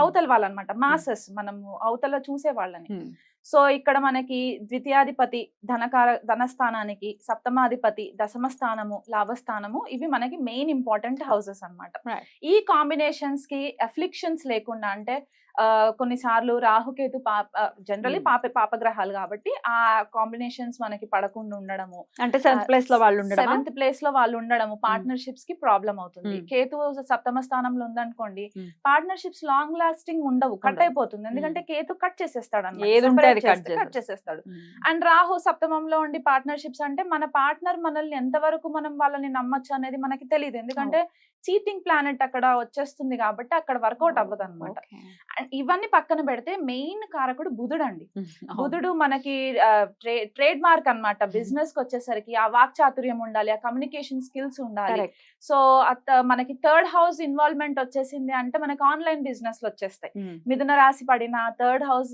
అవతల వాళ్ళనమాట, మాసెస్, మనము అవతల చూసే వాళ్ళని. సో ఇక్కడ మనకి ద్వితీయాధిపతి ధనస్థానానికి, సప్తమాధిపతి దశమ స్థానము, లాభస్థానము, ఇవి మనకి మెయిన్ ఇంపార్టెంట్ హౌసెస్ అన్నమాట. ఈ కాంబినేషన్స్ కి అఫ్లిక్షన్స్ లేకుండా, అంటే కొన్నిసార్లు రాహుకేతు జనరలీ పాపగ్రహాలు కాబట్టి ఆ కాంబినేషన్స్ మనకి పడకుండా ఉండడము, అంటే సెవెంత్ ప్లేస్ లో వాళ్ళు ఉండడము పార్ట్నర్షిప్స్ కి ప్రాబ్లం అవుతుంది. కేతు సప్తమ స్థానంలో ఉందనుకోండి, పార్ట్నర్షిప్స్ లాంగ్ లాస్టింగ్ ఉండవు, కట్ అయిపోతుంది. ఎందుకంటే కేతు కట్ చేసేస్తాడు అన్నమాట, కట్ చేసేస్తాడు. అండ్ రాహు సప్తమంలో ఉండి పార్ట్నర్షిప్స్ అంటే మన పార్ట్నర్ మనల్ని ఎంతవరకు మనం వాళ్ళని నమ్మచ్చు అనేది మనకి తెలియదు. ఎందుకంటే చీటింగ్ ప్లానెట్ అక్కడ వచ్చేస్తుంది కాబట్టి అక్కడ వర్కౌట్ అవ్వదు అనమాట. ఇవన్నీ పక్కన పెడితే మెయిన్ కారకుడు బుధుడు అండి. బుధుడు మనకి ట్రేడ్ మార్క్ అన్నమాట. బిజినెస్ కి వచ్చేసరికి ఆ వాక్చాతుర్యం ఉండాలి, ఆ కమ్యూనికేషన్ స్కిల్స్ ఉండాలి. సో మనకి థర్డ్ హౌస్ ఇన్వాల్వ్మెంట్ వచ్చేసింది అంటే మనకి ఆన్లైన్ బిజినెస్ వచ్చేస్తాయి. మిథున రాశి పడిన థర్డ్ హౌస్